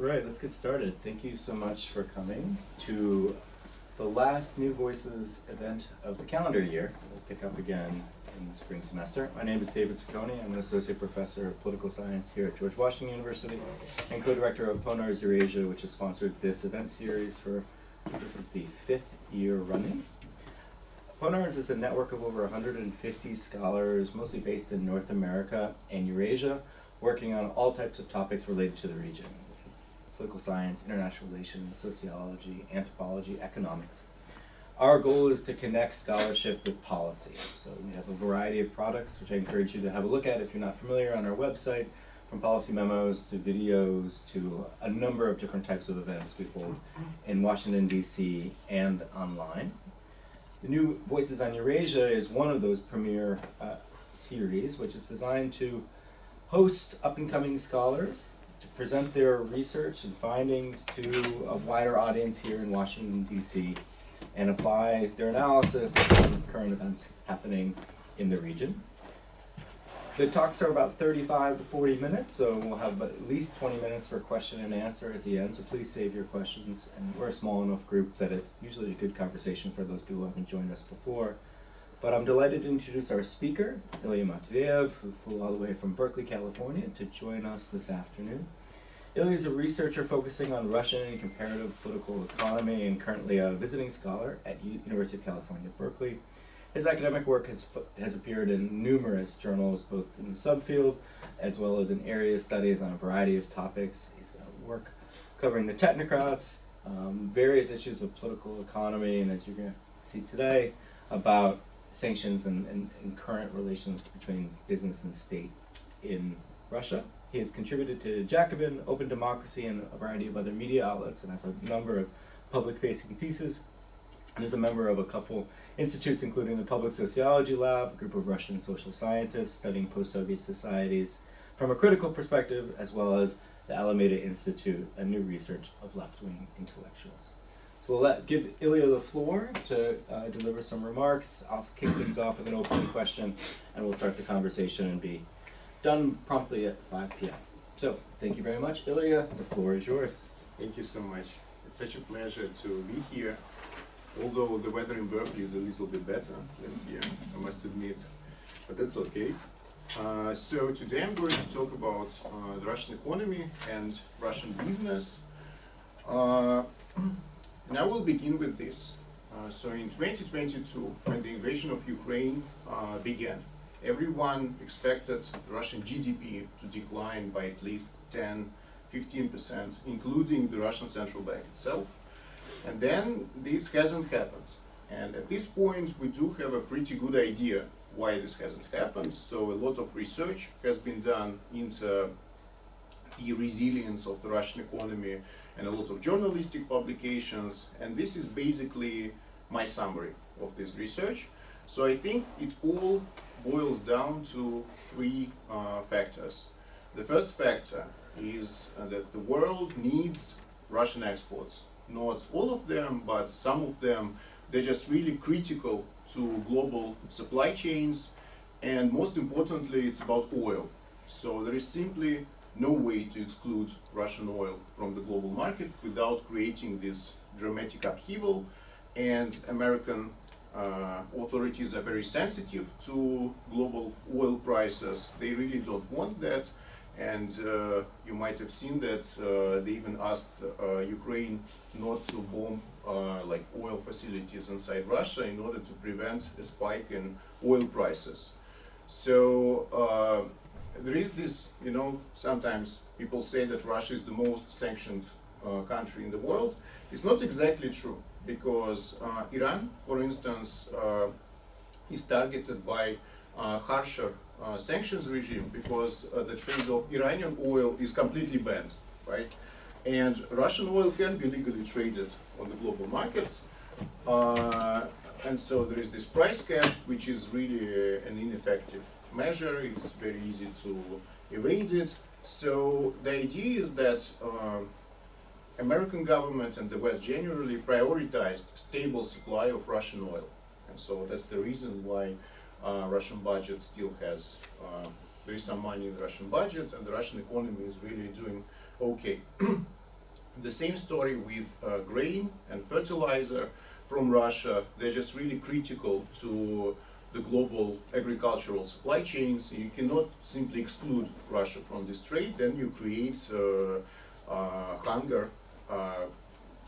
right, let's get started. Thank you so much for coming to the last New Voices event of the calendar year. We'll pick up again in the spring semester. My name is David Ciccone. I'm an associate professor of political science here at George Washington University and co-director of Ponars Eurasia, which has sponsored this event series for, this is the 5th year running. Ponars is a network of over 150 scholars, mostly based in North America and Eurasia, working on all types of topics related to the region: political science, international relations, sociology, anthropology, economics. Our goal is to connect scholarship with policy. So we have a variety of products, which I encourage you to have a look at if you're not familiar, on our website, from policy memos to videos to a number of different types of events we hold in Washington, D.C. and online. The New Voices on Eurasia is one of those premier series, which is designed to host up-and-coming scholars to present their research and findings to a wider audience here in Washington, D.C., and apply their analysis to current events happening in the region. The talks are about 35 to 40 minutes, so we'll have at least 20 minutes for question and answer at the end, so please save your questions. And we're a small enough group that it's usually a good conversation for those people who haven't joined us before. But I'm delighted to introduce our speaker, Ilya Matveev, who flew all the way from Berkeley, California, to join us this afternoon. Ilya is a researcher focusing on Russian and comparative political economy and currently a visiting scholar at University of California, Berkeley. His academic work has appeared in numerous journals, both in the subfield as well as in area studies on a variety of topics. He's got work covering the technocrats, various issues of political economy, and as you're going to see today, about sanctions and current relations between business and state in Russia. He has contributed to Jacobin, Open Democracy, and a variety of other media outlets, and has a number of public-facing pieces, and is a member of a couple institutes, including the Public Sociology Lab, a group of Russian social scientists studying post-Soviet societies from a critical perspective, as well as the Alameda Institute, a new research of left-wing intellectuals. So we'll give Ilya the floor to deliver some remarks. I'll kick things off with an opening question, and we'll start the conversation and be done promptly at 5 p.m. So, thank you very much, Ilya. The floor is yours. Thank you so much. It's such a pleasure to be here, although the weather in Berkeley is a little bit better than here, I must admit, but that's okay. So today I'm going to talk about the Russian economy and Russian business. And I will begin with this. So in 2022, when the invasion of Ukraine began, everyone expected Russian GDP to decline by at least 10–15%, including the Russian central bank itself. And then this hasn't happened. And at this point, we do have a pretty good idea why this hasn't happened. So a lot of research has been done into the resilience of the Russian economy and a lot of journalistic publications. And this is basically my summary of this research. So I think it all boils down to three factors. The first factor is that the world needs Russian exports. Not all of them, but some of them. They're just really critical to global supply chains. And most importantly, it's about oil. So there is simply no way to exclude Russian oil from the global market without creating this dramatic upheaval. And American authorities are very sensitive to global oil prices. They really don't want that. And you might have seen that they even asked Ukraine not to bomb like oil facilities inside Russia in order to prevent a spike in oil prices. So there is this, sometimes people say that Russia is the most sanctioned country in the world. It's not exactly true, because Iran, for instance, is targeted by harsher sanctions regime because the trade of Iranian oil is completely banned, right? And Russian oil can be legally traded on the global markets. And so there is this price cap, which is really an ineffective measure. It's very easy to evade it. So the idea is that American government and the West generally prioritized stable supply of Russian oil. And so that's the reason why Russian budget still has, there is some money in the Russian budget, and the Russian economy is really doing okay. The same story with grain and fertilizer from Russia. They're just really critical to the global agricultural supply chains. You cannot simply exclude Russia from this trade, then you create hunger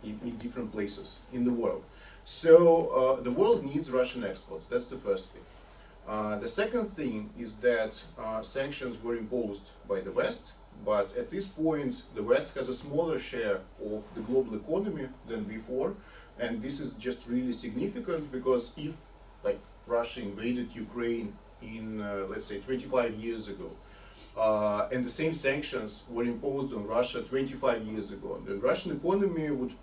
in different places in the world. So the world needs Russian exports, that's the first thing. The second thing is that sanctions were imposed by the West, but at this point the West has a smaller share of the global economy than before, and this is just really significant because if, like, Russia invaded Ukraine in, let's say, 25 years ago, and the same sanctions were imposed on Russia 25 years ago, the Russian economy would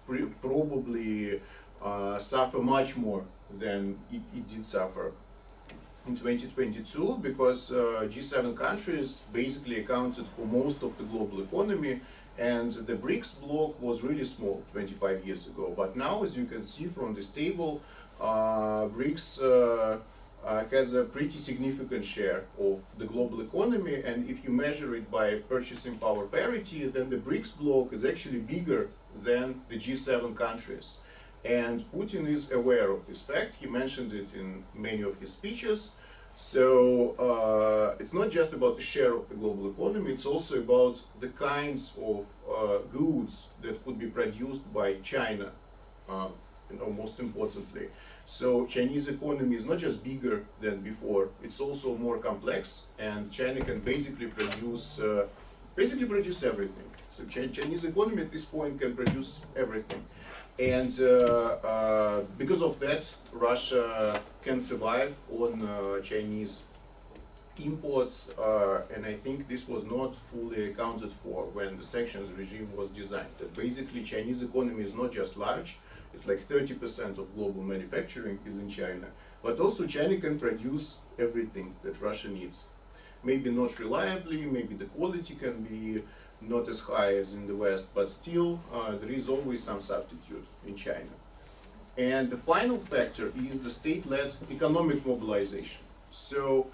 probably suffer much more than it did suffer in 2022, because G7 countries basically accounted for most of the global economy, and the BRICS bloc was really small 25 years ago. But now, as you can see from this table, BRICS has a pretty significant share of the global economy, and if you measure it by purchasing power parity, then the BRICS bloc is actually bigger than the G7 countries. And Putin is aware of this fact. He mentioned it in many of his speeches. So it's not just about the share of the global economy, it's also about the kinds of goods that could be produced by China, most importantly. So Chinese economy is not just bigger than before, it's also more complex, and China can basically produce everything. So Chinese economy at this point can produce everything. And because of that, Russia can survive on Chinese imports, and I think this was not fully accounted for when the sanctions regime was designed. That basically Chinese economy is not just large, it's like 30% of global manufacturing is in China, but also China can produce everything that Russia needs. Maybe not reliably, maybe the quality can be not as high as in the West, but still there is always some substitute in China. And the final factor is the state-led economic mobilization. So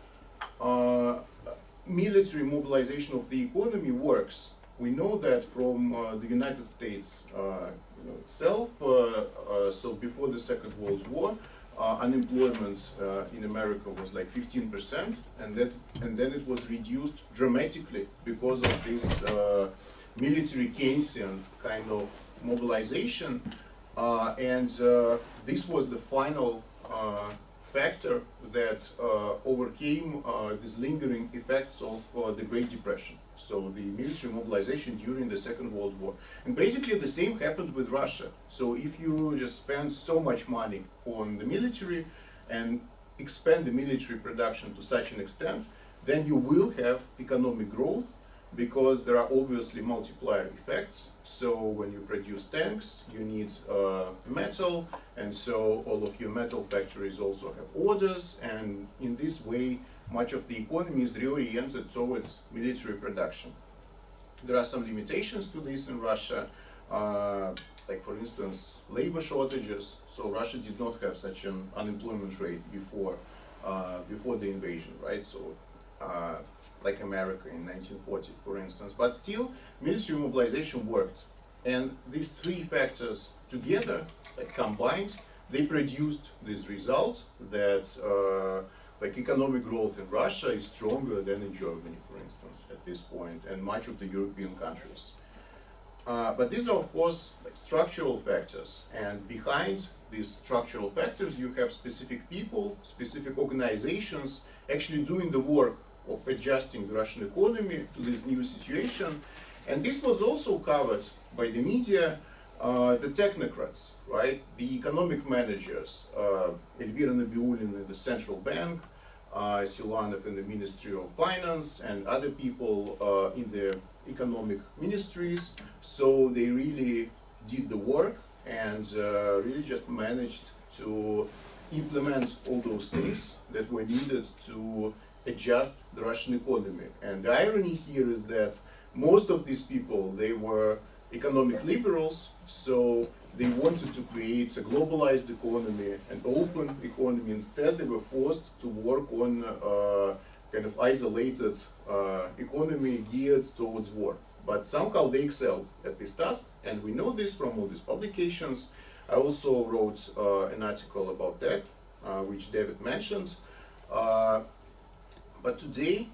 military mobilization of the economy works. We know that from the United States itself. So before the Second World War, unemployment in America was like 15%, and then it was reduced dramatically because of this military Keynesian kind of mobilization, and this was the final factor that overcame these lingering effects of the Great Depression. So the military mobilization during the Second World War. And basically the same happened with Russia. So if you just spend so much money on the military and expand the military production to such an extent, then you will have economic growth, because there are obviously multiplier effects. So when you produce tanks, you need metal, and so all of your metal factories also have orders, and in this way much of the economy is reoriented towards military production. There are some limitations to this in Russia, like for instance labor shortages. So Russia did not have such an unemployment rate before the invasion, right? So like America in 1940, for instance. But still, military mobilization worked. And these three factors together, like combined, they produced this result that like economic growth in Russia is stronger than in Germany, for instance, at this point, and much of the European countries. But these are, of course, like structural factors. And behind these structural factors, you have specific people, specific organizations actually doing the work of adjusting the Russian economy to this new situation. And this was also covered by the media, the technocrats, right? The economic managers, Elvira Nabiulina in the central bank, Silanov in the Ministry of Finance, and other people in the economic ministries. So they really did the work and really just managed to implement all those things that were needed to adjust the Russian economy. And the irony here is that most of these people, they were economic liberals, so they wanted to create a globalized economy, an open economy. Instead, they were forced to work on kind of isolated economy geared towards war. but somehow they excelled at this task, and we know this from all these publications. I also wrote an article about that, which David mentioned. But today,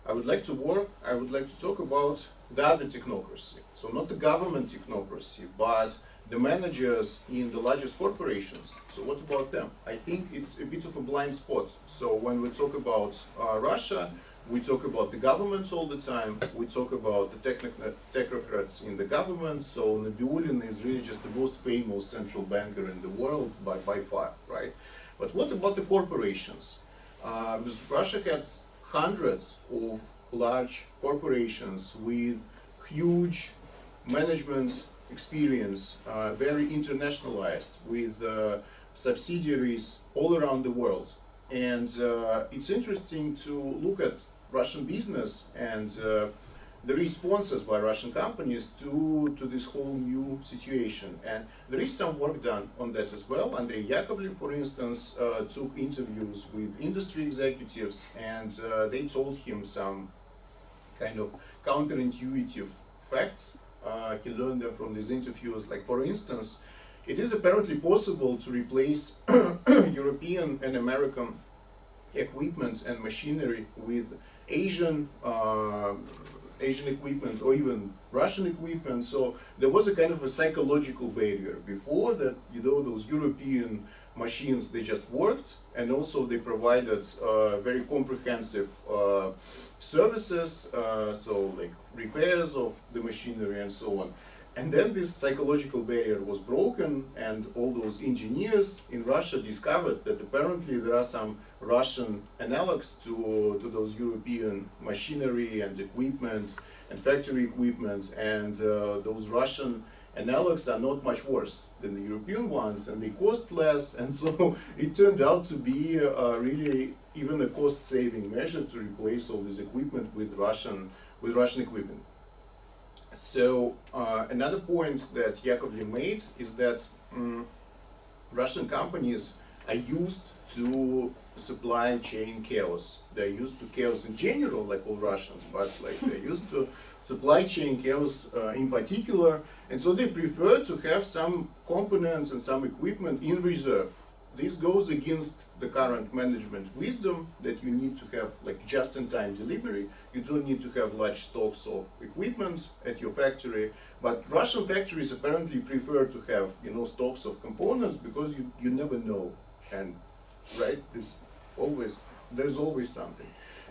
I would like to talk about the other technocracy. So not the government technocracy, but the managers in the largest corporations. So what about them? I think it's a bit of a blind spot. So when we talk about Russia, we talk about the government all the time. We talk about the technocrats in the government. So Nabiullin is really just the most famous central banker in the world by far, right? But what about the corporations? Because Russia has hundreds of large corporations with huge management experience, very internationalized, with subsidiaries all around the world. And it's interesting to look at Russian business and the responses by Russian companies to this whole new situation. And there is some work done on that as well. Andrei Yakovlev, for instance, took interviews with industry executives, and they told him some kind of counterintuitive facts. He learned them from these interviews. Like, for instance, it is apparently possible to replace European and American equipment and machinery with Asian equipment or even Russian equipment. So there was a kind of a psychological barrier before that, you know, those European machines, they just worked, and also they provided very comprehensive services, so like repairs of the machinery and so on. And then this psychological barrier was broken, and all those engineers in Russia discovered that apparently there are some Russian analogs to those European machinery and equipment and factory equipment, and those Russian analogs are not much worse than the European ones, and they cost less, and so it turned out to be really even a cost-saving measure to replace all this equipment with Russian equipment. So another point that Yakovlev made is that Russian companies are used to supply chain chaos. They're used to chaos in general, like all Russians, but like they're used to supply chain chaos in particular, and so they prefer to have some components and some equipment in reserve. This goes against the current management wisdom that you need to have like just-in-time delivery. You don't need to have large stocks of equipment at your factory. But Russian factories apparently prefer to have, you know, stocks of components because you never know, and right, there's always something.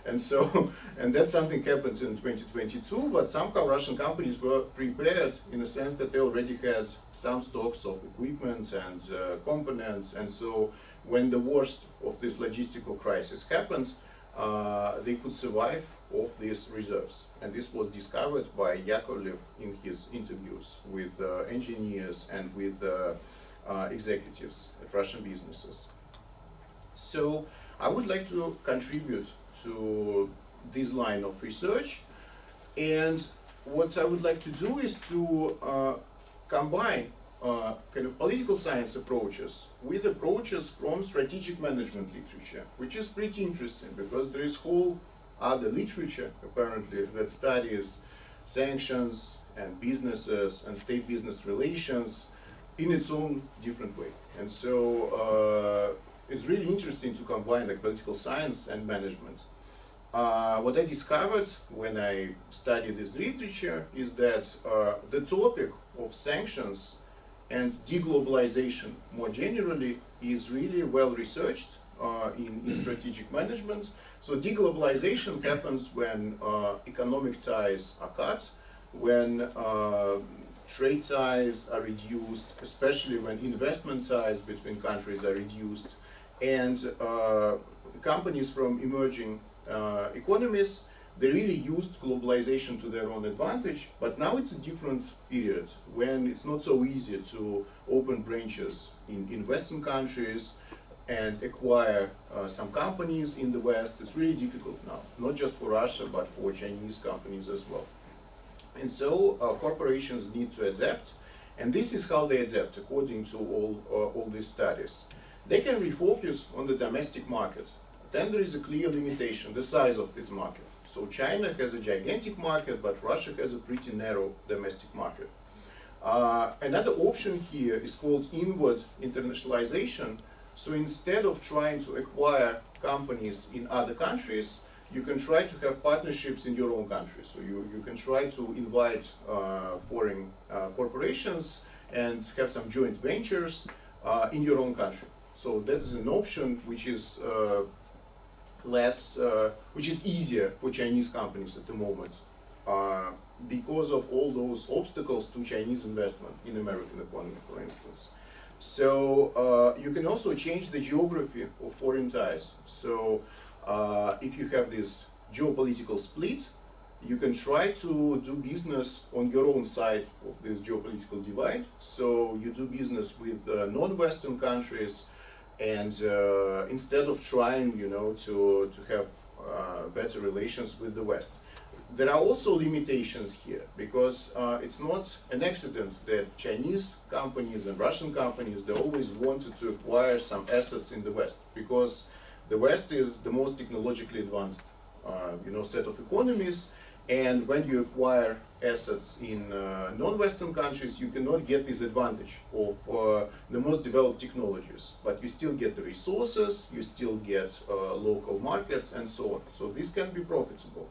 And so, and that something happened in 2022, but somehow Russian companies were prepared in the sense that they already had some stocks of equipment and components, and so when the worst of this logistical crisis happened, they could survive off these reserves. And this was discovered by Yakovlev in his interviews with engineers and with executives at Russian businesses. So I would like to contribute to this line of research, and what I would like to do is to combine kind of political science approaches with approaches from strategic management literature, which is pretty interesting because there is whole other literature apparently that studies sanctions and businesses and state-business relations in its own different way. And so it's really interesting to combine like political science and management. What I discovered when I studied this literature is that the topic of sanctions and de-globalization more generally is really well researched in strategic management. So de-globalization happens when economic ties are cut, when trade ties are reduced, especially when investment ties between countries are reduced, and companies from emerging economies, they really used globalization to their own advantage, but now it's a different period when it's not so easy to open branches in Western countries and acquire some companies in the West. It's really difficult now, not just for Russia, but for Chinese companies as well. And so corporations need to adapt, and this is how they adapt according to all these studies. They can refocus on the domestic market. Then there is a clear limitation, the size of this market. So China has a gigantic market, but Russia has a pretty narrow domestic market. Another option here is called inward internationalization. So instead of trying to acquire companies in other countries, you can try to have partnerships in your own country. So you can try to invite foreign corporations and have some joint ventures in your own country. So that is an option which is which is easier for Chinese companies at the moment because of all those obstacles to Chinese investment in American economy, for instance. So you can also change the geography of foreign ties. So if you have this geopolitical split, you can try to do business on your own side of this geopolitical divide. So you do business with non-Western countries, and instead of trying, to have better relations with the West. There are also limitations here, because it's not an accident that Chinese companies and Russian companies, they always wanted to acquire some assets in the West, because the West is the most technologically advanced set of economies, and when you acquire assets in non-Western countries, you cannot get this advantage of the most developed technologies, but you still get the resources, you still get local markets, and so on. So this can be profitable.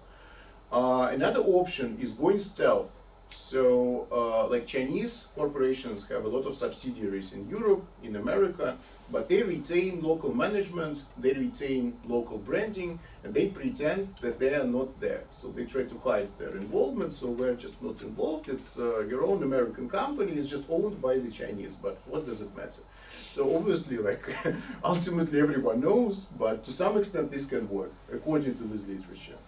Another option is going stealth. So like Chinese corporations have a lot of subsidiaries in Europe, in America, but they retain local management, they retain local branding, and they pretend that they are not there. So they try to hide their involvement, so we're just not involved. It's your own American company, it's just owned by the Chinese, but what does it matter? So obviously, like, ultimately everyone knows, but to some extent this can work, according to this literature.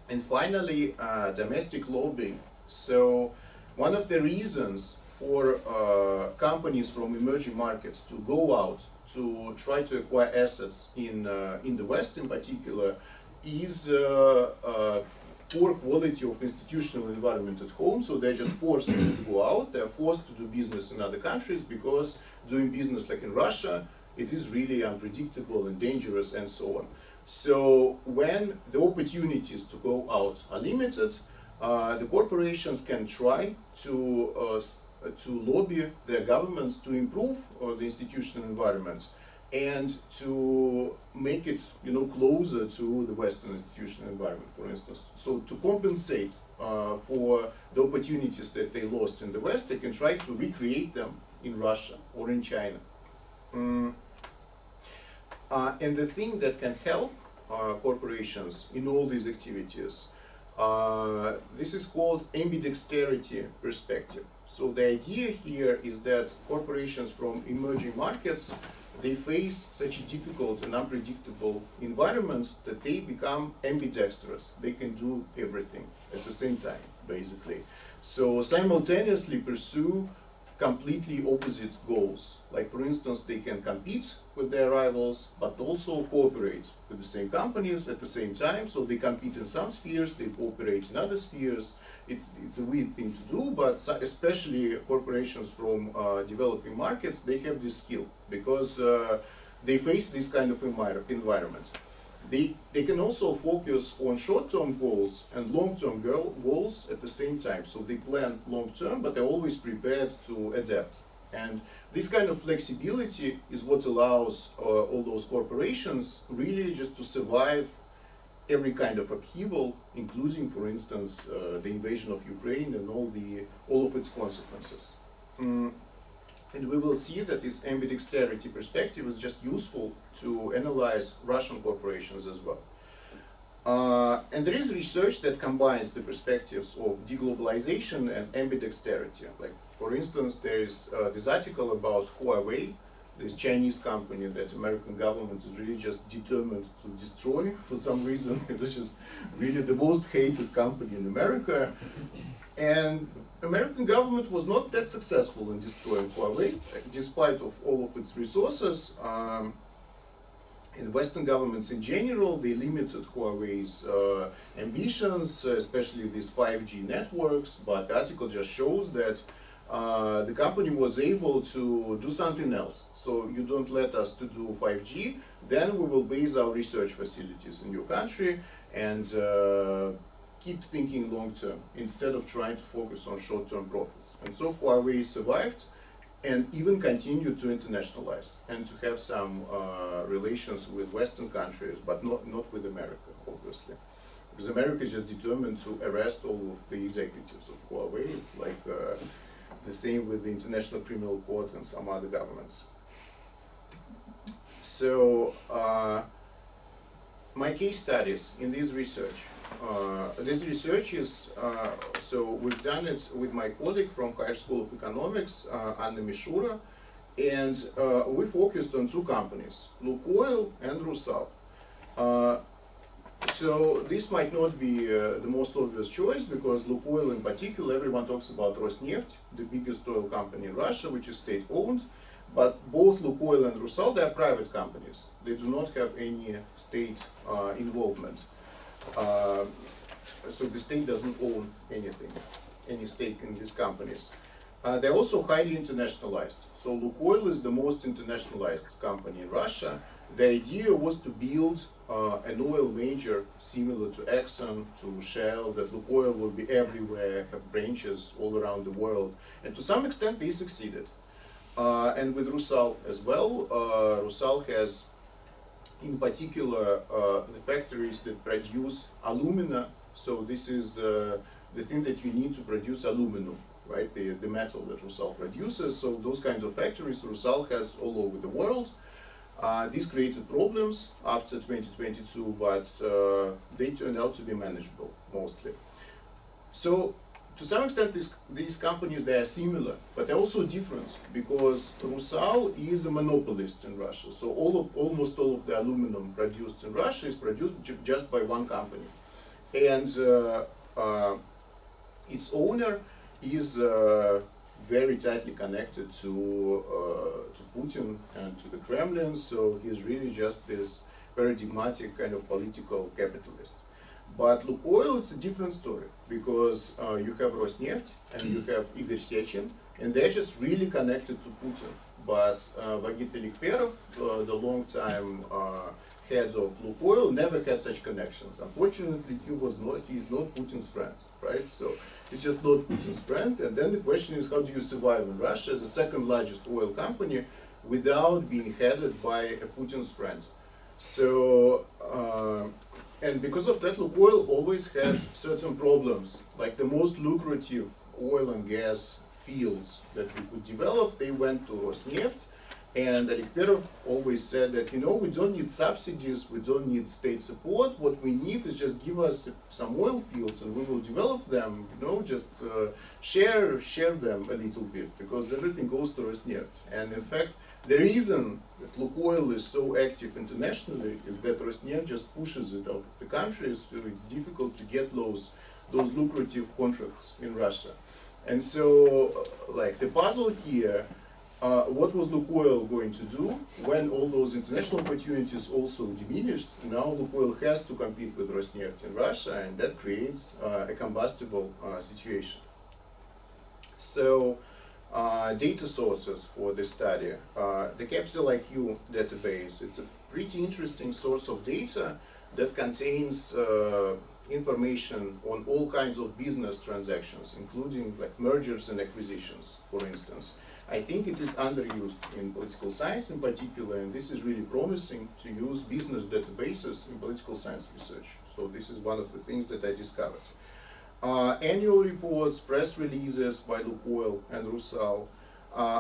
And finally, domestic lobbying. So one of the reasons for companies from emerging markets to go out to try to acquire assets in the West in particular is poor quality of institutional environment at home. So they're just forced to go out, they're forced to do business in other countries, because doing business like in Russia, it is really unpredictable and dangerous and so on. So when the opportunities to go out are limited, the corporations can try to lobby their governments to improve the institutional environment and to make it closer to the Western institutional environment, for instance. So to compensate for the opportunities that they lost in the West, they can try to recreate them in Russia or in China. And the thing that can help corporations in all these activities, this is called ambidexterity perspective. So the idea here is that corporations from emerging markets, they face such a difficult and unpredictable environment that they become ambidextrous. They can do everything at the same time, basically. So simultaneously pursue completely opposite goals. Like, for instance, they can compete with their rivals, but also cooperate with the same companies at the same time. So they compete in some spheres, they cooperate in other spheres. It's a weird thing to do, but especially corporations from developing markets, they have this skill, because they face this kind of environment. They can also focus on short-term goals and long-term goals at the same time. So they plan long-term, but they're always prepared to adapt. And this kind of flexibility is what allows all those corporations really just to survive every kind of upheaval, including, for instance, the invasion of Ukraine and all of its consequences. And we will see that this ambidexterity perspective is just useful to analyze Russian corporations as well. And there is research that combines the perspectives of de-globalization and ambidexterity. Like, for instance, there is this article about Huawei, this Chinese company that American government is really just determined to destroy for some reason. It is just really the most hated company in America. And American government was not that successful in destroying Huawei, despite of all of its resources. And Western governments in general, they limited Huawei's ambitions, especially these 5G networks. But the article just shows that the company was able to do something else. So you don't let us to do 5G, then we will base our research facilities in your country and keep thinking long-term instead of trying to focus on short-term profits. And so Huawei survived and even continued to internationalize and to have some relations with Western countries, but not with America, obviously. Because America is just determined to arrest all of the executives of Huawei. It's like the same with the International Criminal Court and some other governments. So my case studies in this research is, so we've done it with my colleague from Higher School of Economics, Anna Mishura, and we focused on two companies, Lukoil and Rusal. So this might not be the most obvious choice, because Lukoil in particular, everyone talks about Rosneft, the biggest oil company in Russia, which is state-owned. But both Lukoil and Rusal, they are private companies. They do not have any state involvement. So the state doesn't own anything, any stake in these companies. They're also highly internationalized. So Lukoil is the most internationalized company in Russia. The idea was to build an oil major similar to Exxon, to Shell, that Lukoil will be everywhere, have branches all around the world. And to some extent they succeeded. And with Rusal as well, Rusal has in particular the factories that produce alumina. So this is the thing that you need to produce aluminum, right? The metal that Rusal produces. So those kinds of factories Rusal has all over the world. This created problems after 2022, but they turned out to be manageable mostly. So to some extent, these companies, they are similar, but they're also different, because Rusal is a monopolist in Russia. So almost all of the aluminum produced in Russia is produced just by one company. And its owner is very tightly connected to Putin and to the Kremlin. So he's really just this paradigmatic kind of political capitalist. But Lukoil, it's a different story, because you have Rosneft and you have Igor Sechin, and they're just really connected to Putin. But Vagit Elikperov, the long-time head of Lukoil, never had such connections. Unfortunately, he's not Putin's friend, right? So he's just not Putin's friend. And then the question is, how do you survive in Russia as the second largest oil company without being headed by a Putin's friend? So, and because of that, Lukoil always had certain problems. Like the most lucrative oil and gas fields that we could develop, they went to Rosneft. And Elikperov always said that, you know, we don't need subsidies, we don't need state support. What we need is just give us some oil fields and we will develop them, you know, just share them a little bit, because everything goes to Rosneft. And in fact, the reason that Lukoil is so active internationally is that Rosneft just pushes it out of the country, so it's difficult to get those lucrative contracts in Russia. And so, like, the puzzle here, what was Lukoil going to do when all those international opportunities also diminished? Now Lukoil has to compete with Rosneft in Russia, and that creates a combustible situation. So, data sources for this study. The Capital IQ database, it's a pretty interesting source of data that contains information on all kinds of business transactions, including like mergers and acquisitions, for instance. I think it is underused in political science in particular, and this is really promising to use business databases in political science research. So this is one of the things that I discovered. Annual reports, press releases by Lukoil and Rusal.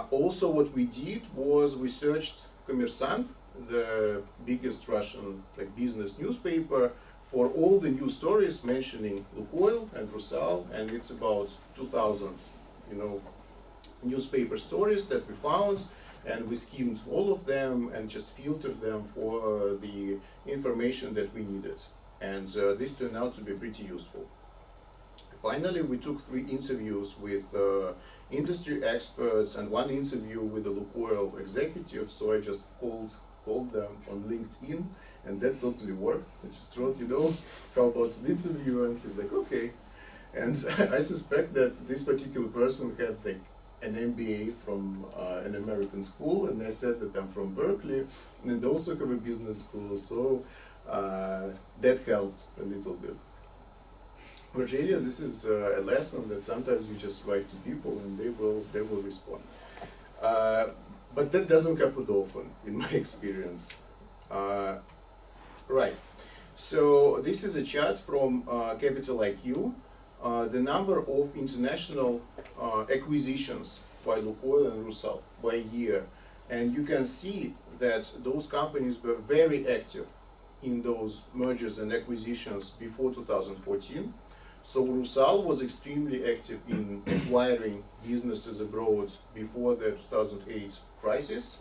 Also what we did was we searched Kommersant, the biggest Russian business newspaper, for all the news stories mentioning Lukoil and Rusal, and it's about 2,000, newspaper stories that we found, and we skimmed all of them and just filtered them for the information that we needed. And this turned out to be pretty useful. Finally, we took 3 interviews with industry experts and 1 interview with a Lukoil executive. So I just called them on LinkedIn, and that totally worked. I just wrote, how about an interview? And he's like, okay. And I suspect that this particular person had an MBA from an American school, and I said that I'm from Berkeley, and also have a business school, so that helped a little bit. But really, this is a lesson that sometimes you just write to people and they will respond. But that doesn't happen often, in my experience. Right. So this is a chart from Capital IQ. The number of international acquisitions by Lukoil and Rusal by year. And you can see that those companies were very active in those mergers and acquisitions before 2014. So Rusal was extremely active in acquiring businesses abroad before the 2008 crisis.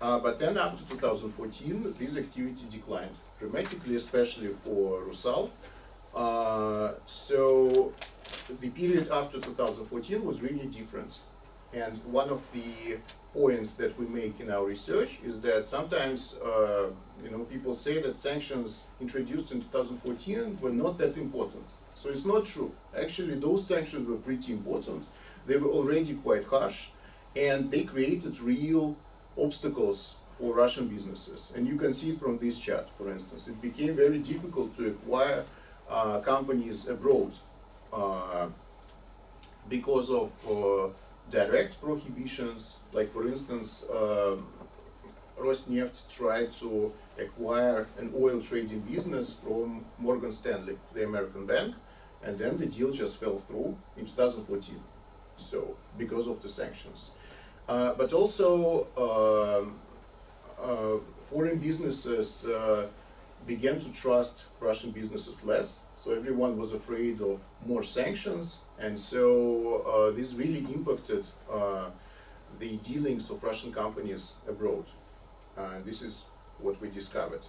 But then after 2014, this activity declined dramatically, especially for Rusal. So the period after 2014 was really different. And one of the points that we make in our research is that sometimes people say that sanctions introduced in 2014 were not that important. So it's not true. Actually, those sanctions were pretty important. They were already quite harsh, and they created real obstacles for Russian businesses. And you can see it from this chart, for instance. It became very difficult to acquire companies abroad because of direct prohibitions. Like, for instance, Rosneft tried to acquire an oil trading business from Morgan Stanley, the American bank, and then the deal just fell through in 2014. So, because of the sanctions. But also, foreign businesses began to trust Russian businesses less. So everyone was afraid of more sanctions, and so this really impacted the dealings of Russian companies abroad. This is what we discovered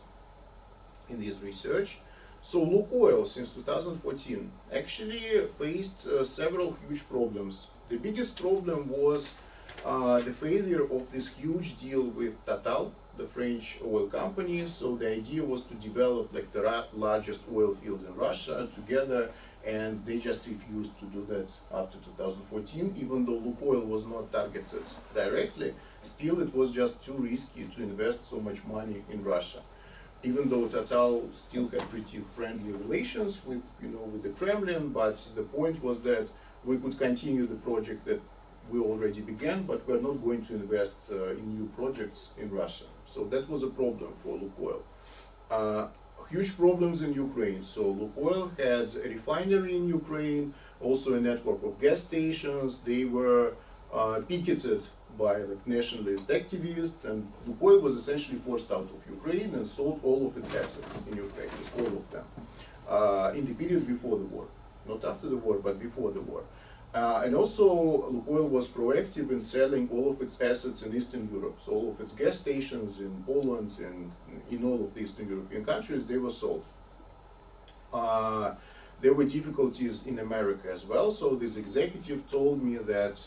in this research. So Lukoil, since 2014, actually faced several huge problems. The biggest problem was the failure of this huge deal with Total, the French oil company. So the idea was to develop like the largest oil field in Russia together, and they just refused to do that after 2014, even though Lukoil was not targeted directly. Still, it was just too risky to invest so much money in Russia. Even though Total still had pretty friendly relations with, with the Kremlin, but the point was that we could continue the project that we already began, but we're not going to invest in new projects in Russia. So that was a problem for Lukoil. Huge problems in Ukraine. So Lukoil had a refinery in Ukraine, also a network of gas stations. They were picketed by nationalist activists, and Lukoil was essentially forced out of Ukraine and sold all of its assets in Ukraine, just all of them, in the period before the war. Not after the war, but before the war. And also, Lukoil was proactive in selling all of its assets in Eastern Europe. So all of its gas stations in Poland and in all of the Eastern European countries, they were sold. There were difficulties in America as well. So this executive told me that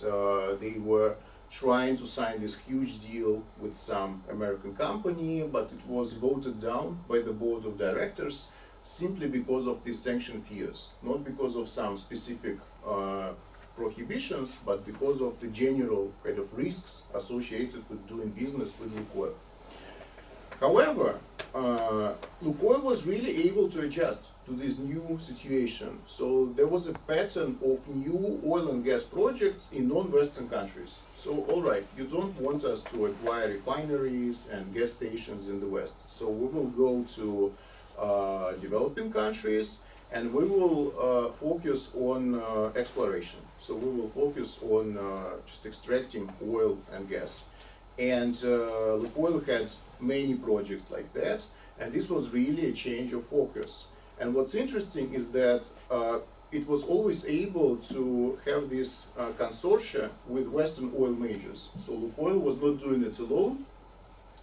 they were trying to sign this huge deal with some American company, but it was voted down by the board of directors simply because of the sanction fears, not because of some specific prohibitions, but because of the general kind of risks associated with doing business with Lukoil. However, Lukoil was really able to adjust to this new situation. So there was a pattern of new oil and gas projects in non-Western countries. So, all right, you don't want us to acquire refineries and gas stations in the West. So we will go to developing countries, and we will focus on exploration. So we will focus on just extracting oil and gas. And Lukoil had many projects like that, and this was really a change of focus. And what's interesting is that it was always able to have this consortia with Western oil majors. So Lukoil was not doing it alone.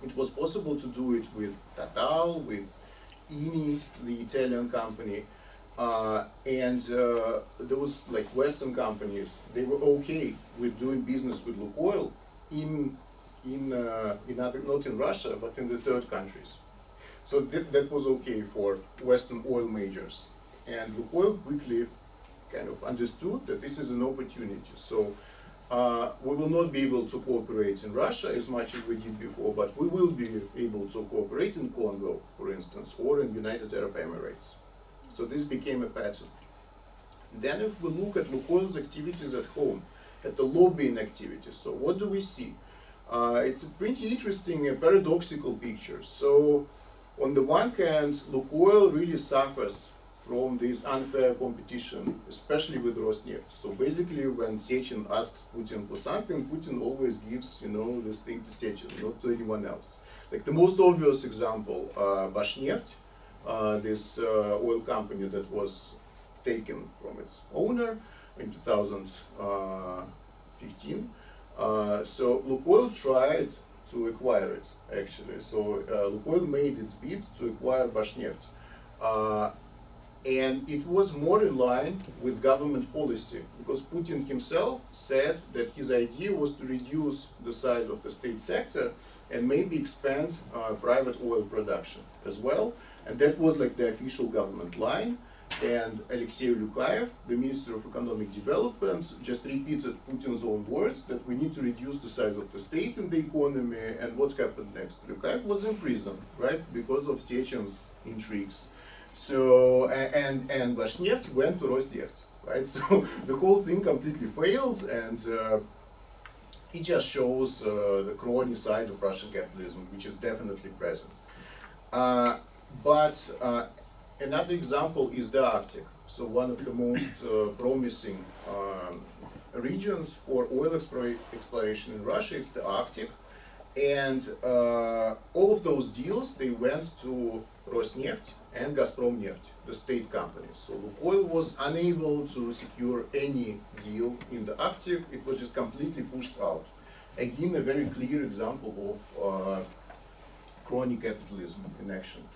It was possible to do it with Total, with Eni, the Italian company, and those like Western companies, they were okay with doing business with Lukoil not in Russia, but in the third countries. So that was okay for Western oil majors. And Lukoil quickly kind of understood that this is an opportunity. So we will not be able to cooperate in Russia as much as we did before, but we will be able to cooperate in Congo, for instance, or in United Arab Emirates. So this became a pattern. Then if we look at Lukoil's activities at home, at the lobbying activities, so what do we see? It's a pretty interesting, paradoxical picture. So on the one hand, Lukoil really suffers from this unfair competition, especially with Rosneft. So basically, when Sechin asks Putin for something, Putin always gives, this thing to Sechin, not to anyone else. Like the most obvious example, Bashneft, this oil company that was taken from its owner in 2015. So Lukoil tried to acquire it, actually. So Lukoil made its bid to acquire Bashneft. And it was more in line with government policy, because Putin himself said that his idea was to reduce the size of the state sector and maybe expand private oil production as well. And that was like the official government line. And Alexei Lukoil, the Minister of Economic Development, just repeated Putin's own words that we need to reduce the size of the state in the economy. And what happened next? Lukoil was in prison, right, because of Sechin's intrigues. So, and Bashneft went to Rosneft, right? So the whole thing completely failed, and it just shows the crony side of Russian capitalism, which is definitely present. But another example is the Arctic. So one of the most promising regions for oil exploration in Russia is the Arctic. And all of those deals, they went to Rosneft and Gazpromneft, the state companies. So Lukoil was unable to secure any deal in the Arctic. It was just completely pushed out. Again, a very clear example of crony capitalism in action.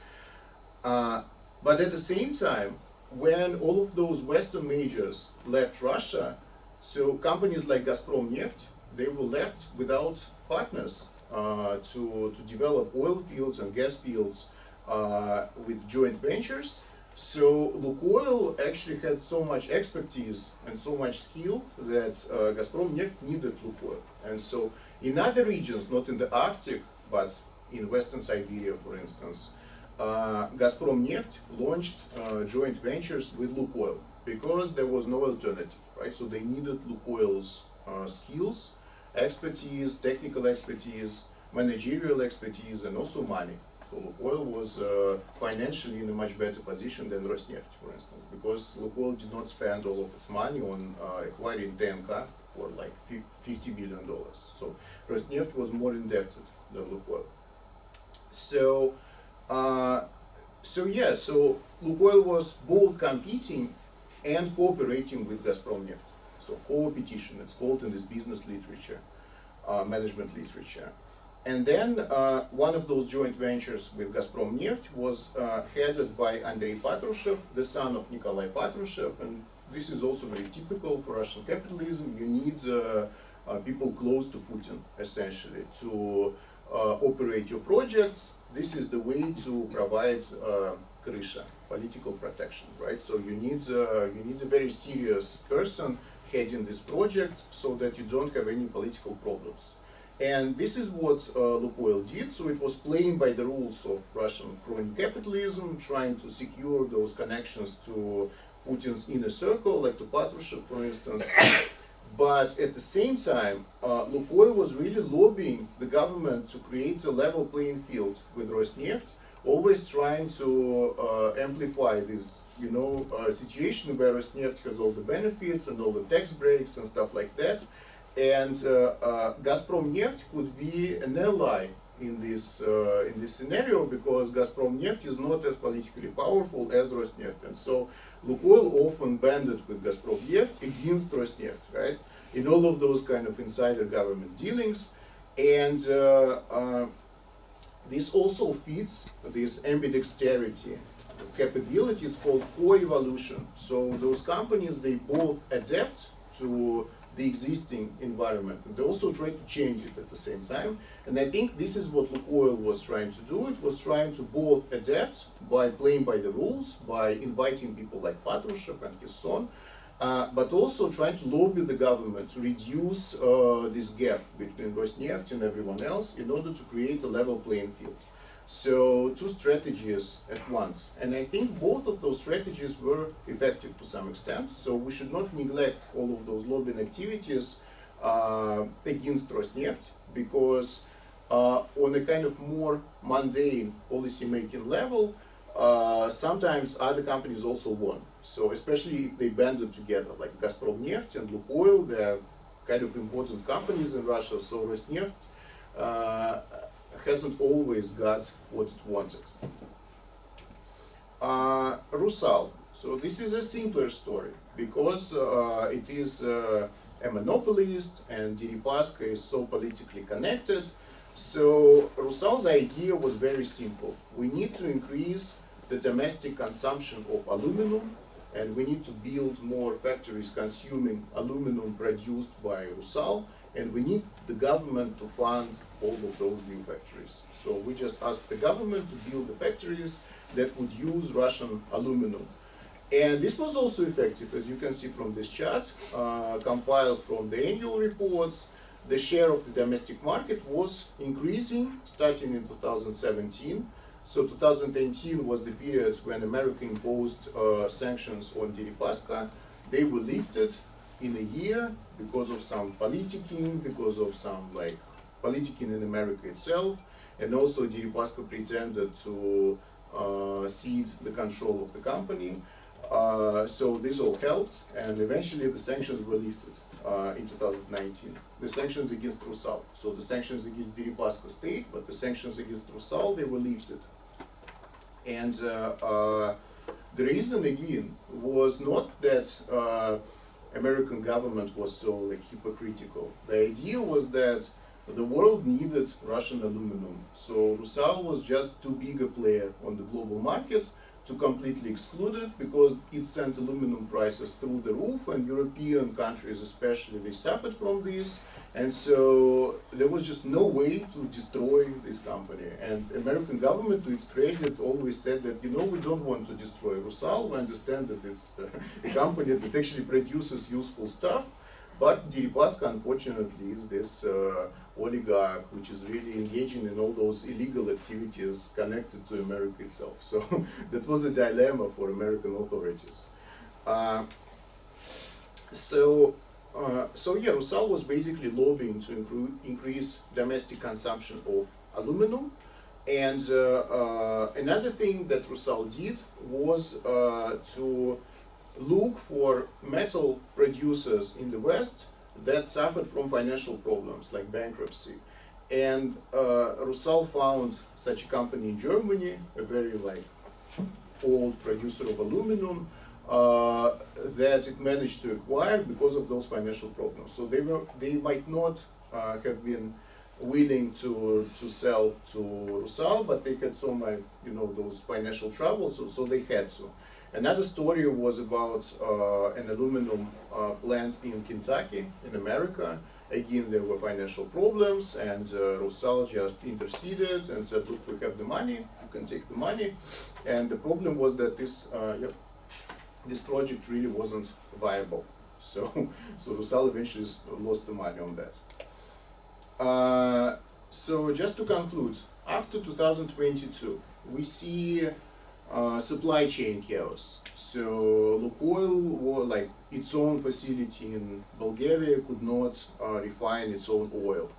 But at the same time, when all of those Western majors left Russia, so companies like Gazpromneft, they were left without partners to develop oil fields and gas fields with joint ventures. So Lukoil actually had so much expertise and so much skill that Gazpromneft needed Lukoil. And so in other regions, not in the Arctic, but in Western Siberia, for instance, Gazpromneft launched joint ventures with Lukoil because there was no alternative, right? So they needed Lukoil's skills, expertise, technical expertise, managerial expertise, and also money. So Lukoil was financially in a much better position than Rosneft, for instance, because Lukoil did not spend all of its money on acquiring TMK for like $50 billion. So Rosneft was more indebted than Lukoil. So Lukoil was both competing and cooperating with Gazpromneft. So co-opetition, it's called in this business literature, management literature. And then one of those joint ventures with Gazpromneft was headed by Andrei Patrushev, the son of Nikolai Patrushev. And this is also very typical for Russian capitalism. You need people close to Putin, essentially, to operate your projects. This is the way to provide krysha, political protection, right? So you need a very serious person heading this project so that you don't have any political problems. And this is what Lukoil did. So it was playing by the rules of Russian crony capitalism, trying to secure those connections to Putin's inner circle, like to Patrushev, for instance. But at the same time, Lukoil was really lobbying the government to create a level playing field with Rosneft, always trying to amplify this, situation where Rosneft has all the benefits and all the tax breaks and stuff like that. And Gazpromneft could be an ally in this scenario because Gazpromneft is not as politically powerful as Rosneft, and so Lukoil often banded with Gazpromneft against Rosneft, right? In all of those kind of insider government dealings, and this also fits this ambidexterity capability. It's called co-evolution. So those companies, they both adapt to the existing environment. They also try to change it at the same time. And I think this is what Lukoil was trying to do. It was trying to both adapt by playing by the rules, by inviting people like Patrushev and his son, but also trying to lobby the government to reduce this gap between Rosneft and everyone else in order to create a level playing field. So two strategies at once. And I think both of those strategies were effective to some extent. So we should not neglect all of those lobbying activities against Rosneft, because on a kind of more mundane policy-making level, sometimes other companies also won. So especially if they banded together, like Gazprom-Neft and Lukoil, they're kind of important companies in Russia. So Rosneft hasn't always got what it wanted. Rusal. So this is a simpler story because it is a monopolist and Deripaska is so politically connected. So Rusal's idea was very simple. We need to increase the domestic consumption of aluminum, and we need to build more factories consuming aluminum produced by Rusal, and we need the government to fund all of those new factories. So we just asked the government to build the factories that would use Russian aluminum. And this was also effective, as you can see from this chart, compiled from the annual reports. The share of the domestic market was increasing starting in 2017. So 2018 was the period when America imposed sanctions on Deripaska. They were lifted in a year because of some politicking, because of some politicking in America itself, and also Deripaska pretended to cede the control of the company. So this all helped, and eventually the sanctions were lifted in 2019. The sanctions against Rusal. So the sanctions against Deripaska stayed, but the sanctions against Rusal, they were lifted. And the reason again was not that American government was so hypocritical. The idea was that the world needed Russian aluminum. So Rusal was just too big a player on the global market to completely exclude it, because it sent aluminum prices through the roof, and European countries especially, they suffered from this. And so there was just no way to destroy this company. And American government, to its credit, always said that, we don't want to destroy Rusal. We understand that it's a company that actually produces useful stuff. But Deripaska, unfortunately, is this oligarch which is really engaging in all those illegal activities connected to America itself. So that was a dilemma for American authorities. So Rusal was basically lobbying to increase domestic consumption of aluminum. And another thing that Rusal did was to look for metal producers in the West that suffered from financial problems like bankruptcy. And Rusal found such a company in Germany, a very old producer of aluminum, that it managed to acquire because of those financial problems. So they might not have been willing to sell to Rusal, but they had so much, those financial troubles, so they had to. Another story was about an aluminum plant in Kentucky, in America. Again, there were financial problems, and Rusal just interceded and said, look, we have the money, you can take the money. And the problem was that this project really wasn't viable. So Rusal eventually lost the money on that. So just to conclude, after 2022, we see supply chain chaos. So Lukoil, its own facility in Bulgaria, could not refine its own oil.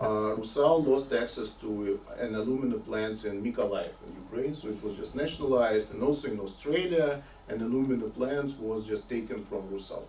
Rusal lost access to an aluminum plant in Mykolaiv in Ukraine, so it was just nationalized. And also in Australia, an aluminum plant was just taken from Rusal.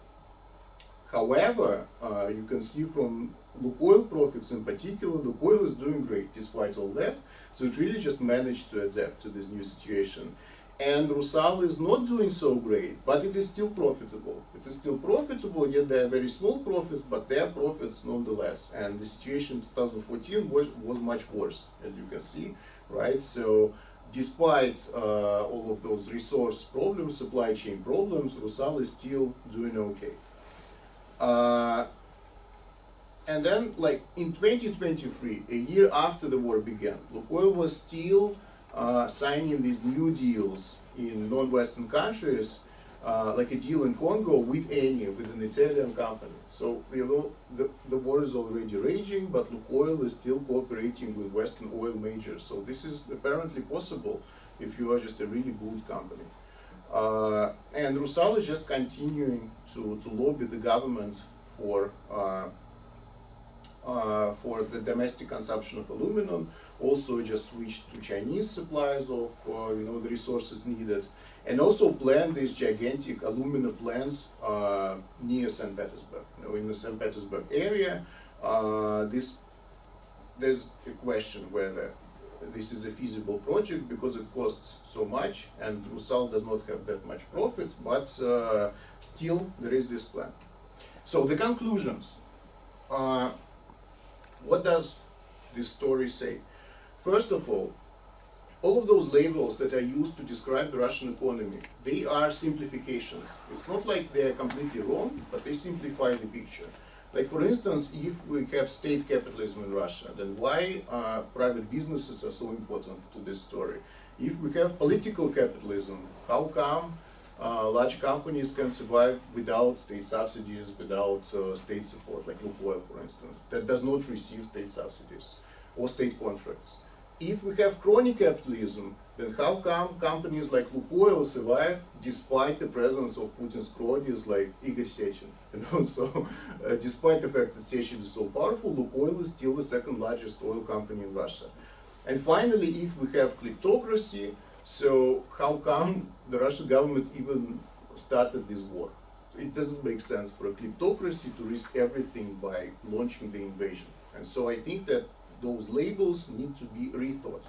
However, you can see from Lukoil profits in particular, Lukoil is doing great despite all that. So it really just managed to adapt to this new situation. And Rusal is not doing so great, but it is still profitable. It is still profitable, yet they are very small profits, but they are profits nonetheless. And the situation in 2014 was much worse, as you can see, right? So despite all of those resource problems, supply chain problems, Rusal is still doing okay. And then, in 2023, a year after the war began, Lukoil was still signing these new deals in non-Western countries like a deal in Congo with Eni, with an Italian company. So the war is already raging, but Lukoil is still cooperating with Western oil majors. So this is apparently possible if you are just a really good company. And Rusal is just continuing to lobby the government for the domestic consumption of aluminum. Also just switched to Chinese supplies of the resources needed, and also planned these gigantic alumina plants near St. Petersburg. In the St. Petersburg area, there's a question whether this is a feasible project because it costs so much and Rusal does not have that much profit, but still there is this plan. So the conclusions. What does this story say? First of all of those labels that are used to describe the Russian economy, they are simplifications. It's not like they're completely wrong, but they simplify the picture. Like for instance, if we have state capitalism in Russia, then why private businesses are so important to this story? If we have political capitalism, how come large companies can survive without state subsidies, without state support, like Lukoil, for instance, that does not receive state subsidies or state contracts? If we have crony capitalism, then how come companies like Lukoil survive despite the presence of Putin's cronies like Igor Sechin? So, despite the fact that Sechin is so powerful, Lukoil is still the second largest oil company in Russia. And finally, if we have kleptocracy, so how come the Russian government even started this war? It doesn't make sense for a kleptocracy to risk everything by launching the invasion. And so I think that those labels need to be rethought.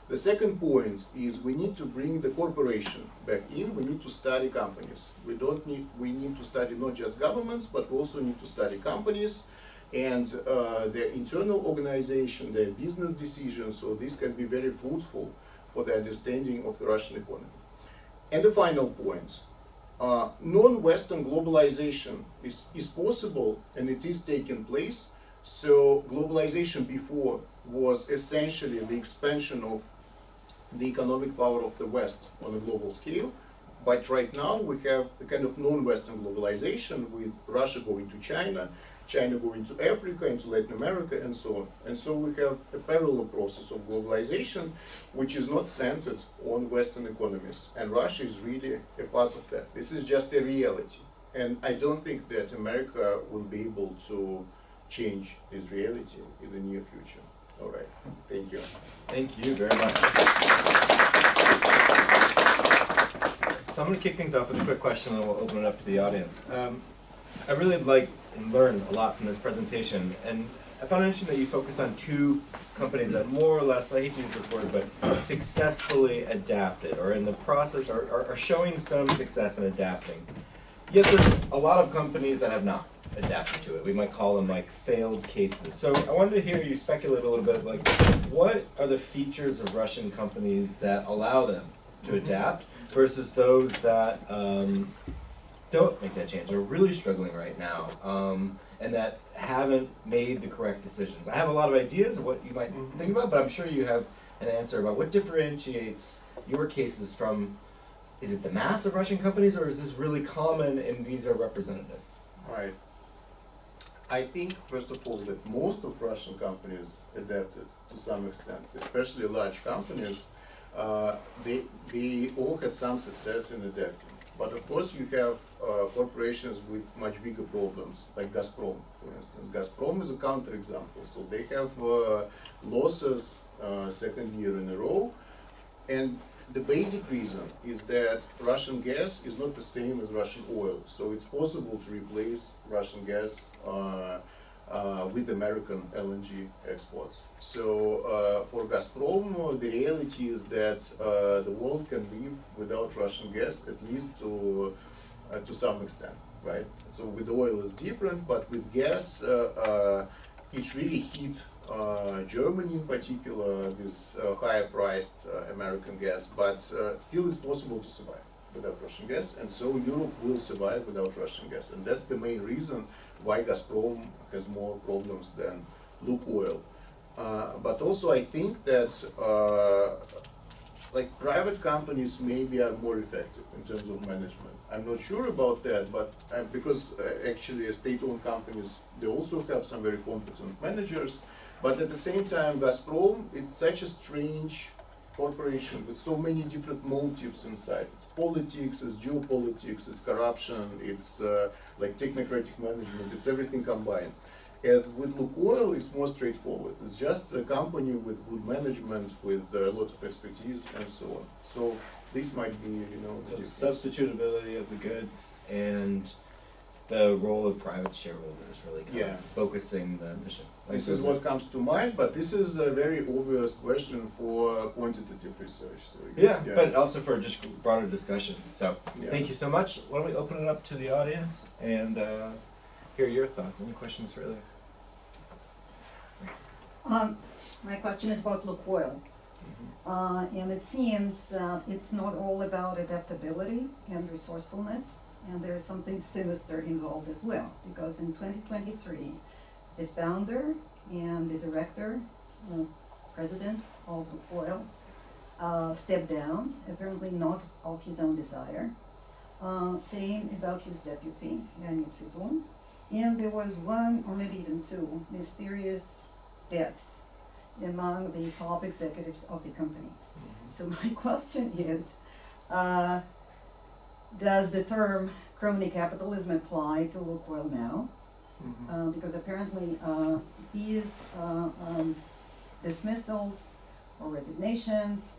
The second point is we need to bring the corporation back in. We need to study companies. We need to study not just governments, but we also need to study companies and their internal organization, their business decisions. So this can be very fruitful for the understanding of the Russian economy. And the final point, non-Western globalization is possible and it is taking place. So globalization before was essentially the expansion of the economic power of the West on a global scale. But right now we have a kind of non-Western globalization with Russia going to China, China going to Africa, into Latin America, and so on. And so we have a parallel process of globalization which is not centered on Western economies. And Russia is really a part of that. This is just a reality. And I don't think that America will be able to change this reality in the near future. All right, thank you. Thank you very much. So I'm going to kick things off with a quick question and then we'll open it up to the audience. I really like and learned a lot from this presentation, and I found it interesting that you focused on two companies that more or less, I hate to use this word, but successfully adapted or in the process are showing some success in adapting. Yet there's a lot of companies that have not adapted to it. We might call them like failed cases. So I wanted to hear you speculate a little bit, like what are the features of Russian companies that allow them to adapt versus those that don't make that change. They're really struggling right now and that haven't made the correct decisions. I have a lot of ideas of what you might think about, but I'm sure you have an answer about what differentiates your cases from, is it the mass of Russian companies or is this really common and these are representative? Right. I think, first of all, that most of Russian companies adapted to some extent, especially large companies. They all had some success in adapting. But of course, you have corporations with much bigger problems, like Gazprom, for instance. Gazprom is a counterexample. So they have losses second year in a row. And the basic reason is that Russian gas is not the same as Russian oil. So it's possible to replace Russian gas with American LNG exports. So for Gazprom, the reality is that the world can live without Russian gas, at least to some extent, right? So with oil it's different, but with gas, it really hit Germany in particular with higher priced American gas, but still it's possible to survive without Russian gas, and so Europe will survive without Russian gas, and that's the main reason why Gazprom has more problems than Lukoil. But also I think that like private companies maybe are more effective in terms of management. I'm not sure about that, but because actually state-owned companies, they also have some very competent managers. But at the same time, Gazprom, it's such a strange corporation with so many different motives inside. It's politics, it's geopolitics, it's corruption, it's like technocratic management, it's everything combined. And with Lukoil, it's more straightforward. It's just a company with good management, with a lot of expertise, and so on. So this might be, you know, the difference. Substitutability of the goods and the role of private shareholders really kind of focusing the mission. This is what comes to mind, but this is a very obvious question for quantitative research. So but also for just broader discussion. So thank you so much. Why don't we open it up to the audience and hear your thoughts. Any questions for Ilya? My question is about Lukoil. And it seems that it's not all about adaptability and resourcefulness, and there is something sinister involved as well, because in 2023, the founder and the director, president of Lukoil, stepped down, apparently not of his own desire. Same about his deputy, and there was one or maybe even two mysterious deaths among the top executives of the company. So my question is, does the term crony capitalism apply to Lukoil now? Because apparently these dismissals or resignations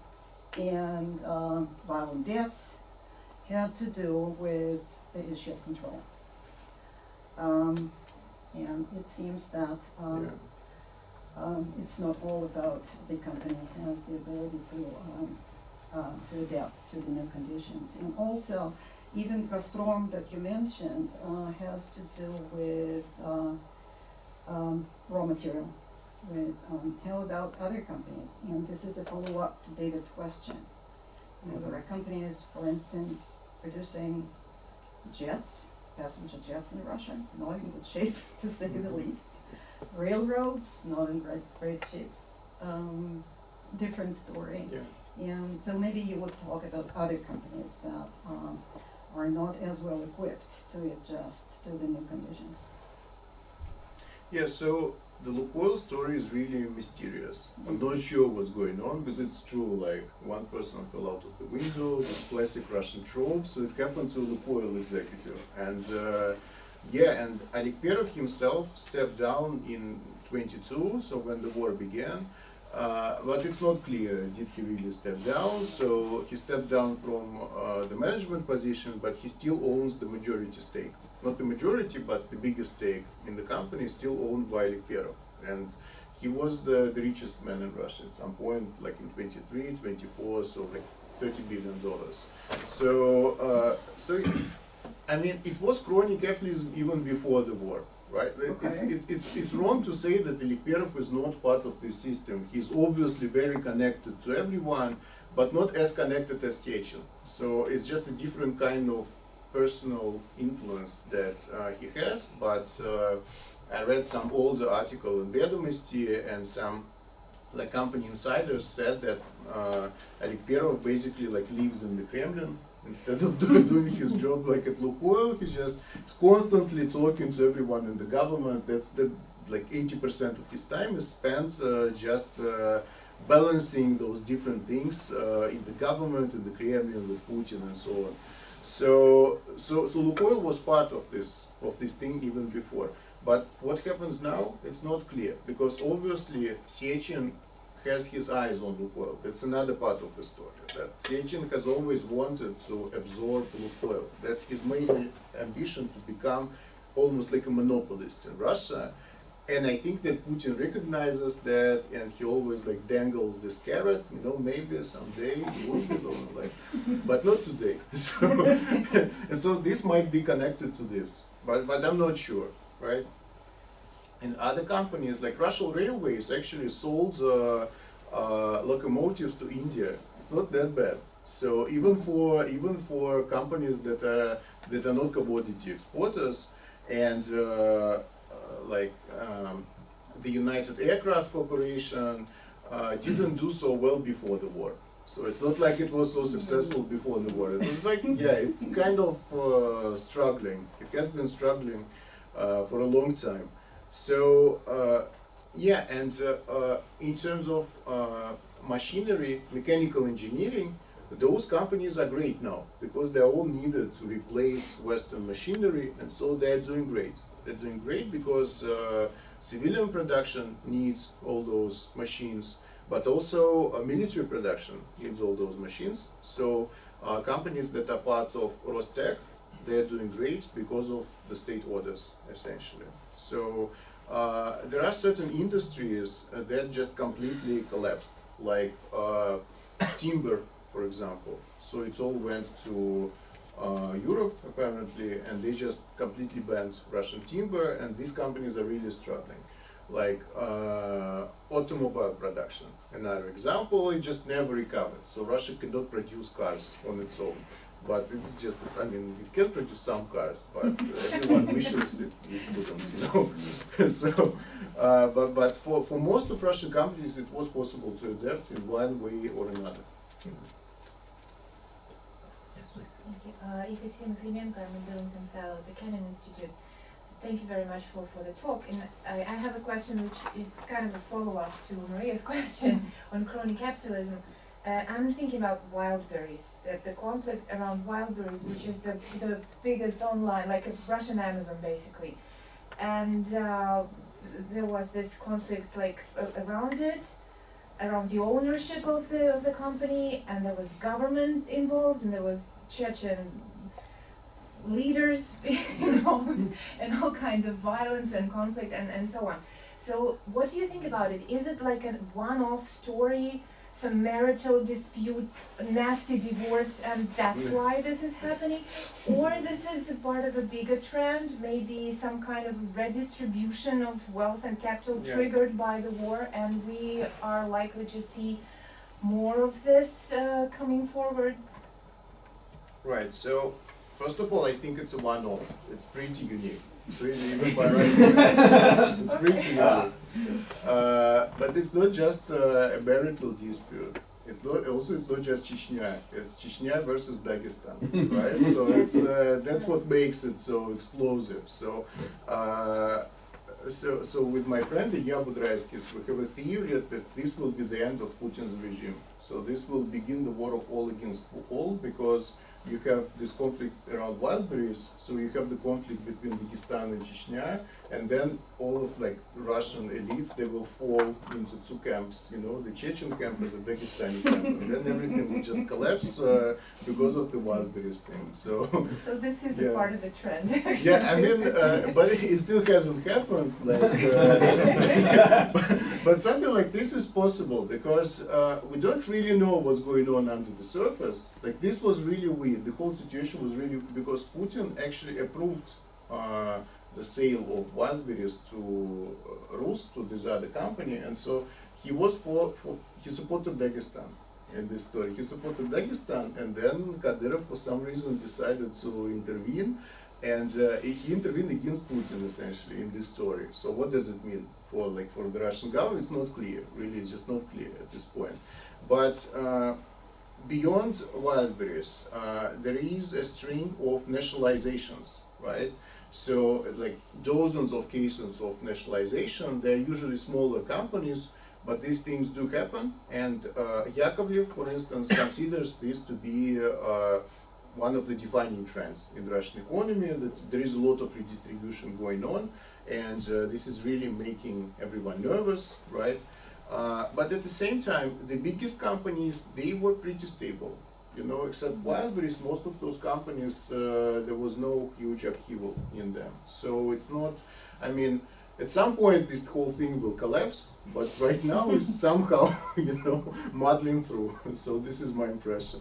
and violent deaths have to do with the issue of control. And it seems that it's not all about the company has the ability to adapt to the new conditions. And also, even Gazprom that you mentioned has to do with raw material. With how about other companies? And this is a follow-up to David's question. You know, there are companies, for instance, producing jets, passenger jets in Russia, not in good shape, to say the least. Railroads, not in great shape. Different story. And so maybe you would talk about other companies that are not as well equipped to adjust to the new conditions. Yeah, so the Lukoil story is really mysterious. I'm not sure what's going on, because it's true, like one person fell out of the window, this classic Russian trope, so it happened to a Lukoil executive. And and Oleg Perov himself stepped down in 22, so when the war began. But it's not clear, did he really step down? So he stepped down from the management position, but he still owns the majority stake. Not the majority, but the biggest stake in the company is still owned by Oleg Perov. And he was the richest man in Russia at some point, like in 23, 24, so like $30 billion. So, I mean, it was crony capitalism even before the war. Right? Okay. It's wrong to say that Oleg Perov is not part of this system. He's obviously very connected to everyone, but not as connected as Sechin. So it's just a different kind of personal influence that he has. But I read some older article in Vedomosti, and some like company insiders said that Oleg Perov basically like lives in the Kremlin. Instead of doing his job like at Lukoil, he just is constantly talking to everyone in the government. That's the like 80% of his time is spent just balancing those different things in the government, in the Kremlin, with Putin, and so on. So Lukoil was part of this thing even before. But what happens now? It's not clear, because obviously Sechin has his eyes on Lukoil. That's another part of the story. That Sechin has always wanted to absorb Lukoil. That's his main ambition, to become almost like a monopolist in Russia. And I think that Putin recognizes that, and he always like dangles this carrot. You know, maybe someday he will be like, but not today. So, and so this might be connected to this, but I'm not sure, right? And other companies like Russian Railways actually sold locomotives to India. It's not that bad. So even for companies that are not commodity exporters, and the United Aircraft Corporation didn't do so well before the war. So it's not like it was so successful before the war. It was like, yeah, it's kind of struggling. It has been struggling for a long time. So yeah, and in terms of machinery, mechanical engineering, those companies are great now because they're all needed to replace Western machinery, and so they're doing great. They're doing great because civilian production needs all those machines, but also military production needs all those machines. So companies that are part of Rostec, they're doing great because of the state orders, essentially. So there are certain industries that just completely collapsed, like timber, for example. So it all went to Europe, apparently, and they just completely banned Russian timber, and these companies are really struggling. Like automobile production, another example, it just never recovered. So Russia cannot produce cars on its own. But it's just, I mean, it can produce some cars, but everyone wishes it couldn't, you know. So, but for most of Russian companies, it was possible to adapt in one way or another. Yes, please. Thank you. Ekaterina Klimenko, I'm a Billington Fellow at the Kennan Institute. So thank you very much for the talk. And I have a question which is kind of a follow-up to Maria's question on crony capitalism. I'm thinking about wildberries, the conflict around wildberries, which is the biggest online, like a Russian Amazon basically. And there was this conflict like around it, around the ownership of the company, and there was government involved, and there was Chechen leaders, you know, and all kinds of violence and conflict and so on. So what do you think about it? Is it like a one-off story, some marital dispute, a nasty divorce, and that's why this is happening? Or this is a part of a bigger trend, maybe some kind of redistribution of wealth and capital triggered by the war, and we are likely to see more of this coming forward? Right, so first of all, I think it's a one-off. It's pretty unique. Even by rights, it's pretty unique. But it's not just a marital dispute. It's not just Chechnya. It's Chechnya versus Dagestan, right? So it's that's what makes it so explosive. So so with my friend Ilya Matveev, we have a theory that this will be the end of Putin's regime. So this will begin the war of all against all, because you have this conflict around wildberries, so you have the conflict between Dagestan and Chechnya, and then all of like Russian elites, they will fall into two camps, you know, the Chechen camp and the Dagestani camp, and then everything will just collapse because of the wildberries thing. So this is a part of the trend. yeah, I mean, but it still hasn't happened. Like, but something like this is possible because we don't really know what's going on under the surface. Like this was really weird. The whole situation was really because Putin actually approved the sale of wildberries to Rus, to this other company, and so he was he supported Dagestan in this story. He supported Dagestan, and then Kadyrov for some reason decided to intervene, and he intervened against Putin essentially in this story. So what does it mean for the Russian government? It's not clear. Really, it's just not clear at this point. But beyond wildberries, there is a string of nationalizations, right? So like dozens of cases of nationalization. They're usually smaller companies, but these things do happen. And Yakovlev, for instance, considers this to be one of the defining trends in the Russian economy, that there is a lot of redistribution going on, and this is really making everyone nervous, right? But at the same time, the biggest companies, they were pretty stable. You know, except wildberries, most of those companies, there was no huge upheaval in them. So it's not, I mean, at some point this whole thing will collapse, but right now it's somehow, you know, muddling through. So this is my impression.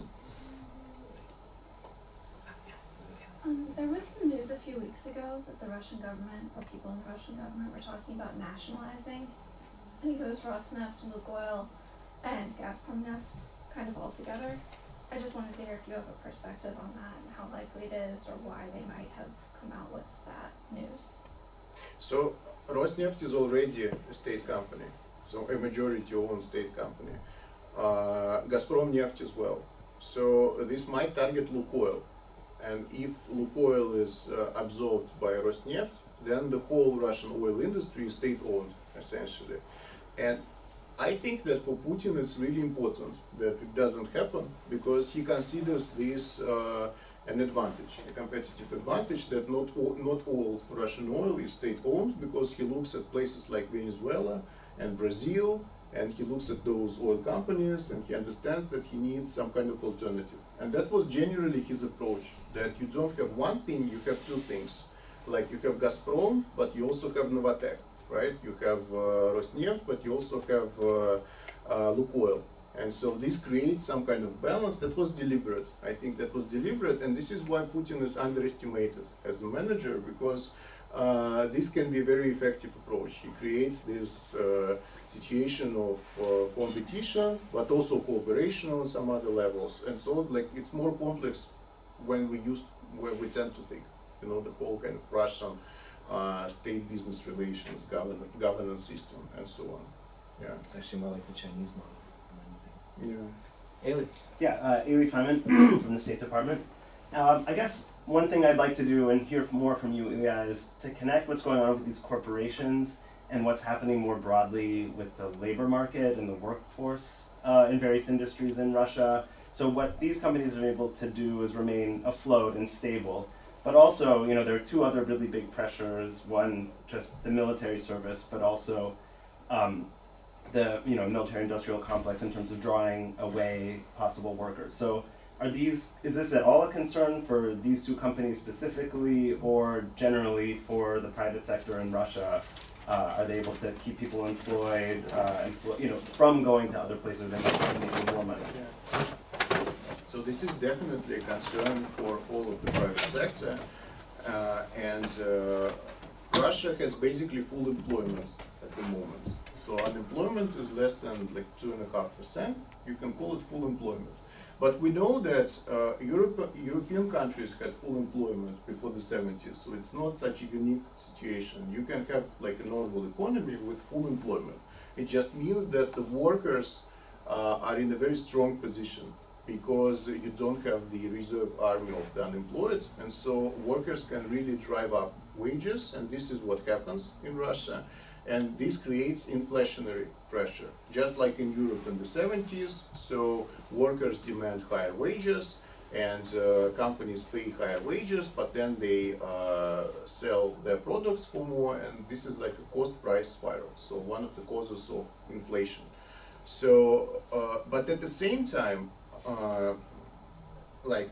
There was some news a few weeks ago that the Russian government, or people in the Russian government, were talking about nationalizing. I think it was Rosneft, Lukoil, and Gazprom Neft, kind of all together. I just wanted to hear if you have a perspective on that and how likely it is, or why they might have come out with that news. So Rosneft is already a state company, so a majority-owned state company. Gazprom Neft as well. So this might target Lukoil. And if Lukoil is absorbed by Rosneft, then the whole Russian oil industry is state-owned, essentially. And I think that for Putin it's really important that it doesn't happen, because he considers this an advantage, a competitive advantage, that not all Russian oil is state-owned, because he looks at places like Venezuela and Brazil, and he looks at those oil companies, and he understands that he needs some kind of alternative. And that was generally his approach, that you don't have one thing, you have two things. Like you have Gazprom, but you also have Novatek, right? You have Rosneft, but you also have Lukoil. And so this creates some kind of balance that was deliberate. I think that was deliberate, and this is why Putin is underestimated as a manager, because this can be a very effective approach. He creates this situation of competition, but also cooperation on some other levels. And so, like, it's more complex when we tend to think, you know, the whole kind of Russian state-business relations, governance system, and so on. Yeah. It's actually more like the Chinese model than anything. Yeah. Ailey. Yeah, Ilya Matveev from the State Department. I guess one thing I'd like to do and hear more from you, Ilya, is to connect what's going on with these corporations and what's happening more broadly with the labor market and the workforce in various industries in Russia. So what these companies are able to do is remain afloat and stable. But also, you know, there are two other really big pressures. One, just the military service, but also the military-industrial complex in terms of drawing away possible workers. So is this at all a concern for these two companies specifically, or generally for the private sector in Russia? Are they able to keep people employed, from going to other places where they might be making more money? Yeah. So this is definitely a concern for all of the private sector, and Russia has basically full employment at the moment. So unemployment is less than like 2.5%. You can call it full employment. But we know that European countries had full employment before the 70s, so it's not such a unique situation. You can have like a normal economy with full employment. It just means that the workers are in a very strong position, because you don't have the reserve army of the unemployed, and so workers can really drive up wages, and this is what happens in Russia. And this creates inflationary pressure, just like in Europe in the 70s. So workers demand higher wages, and companies pay higher wages, but then they sell their products for more, and this is like a cost-price spiral. So one of the causes of inflation. So, but at the same time, like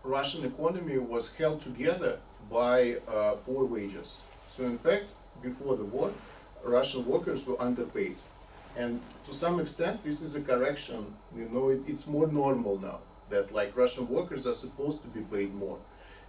Russian economy was held together by poor wages. So in fact, before the war, Russian workers were underpaid. And to some extent, this is a correction. You know, it's more normal now that like Russian workers are supposed to be paid more.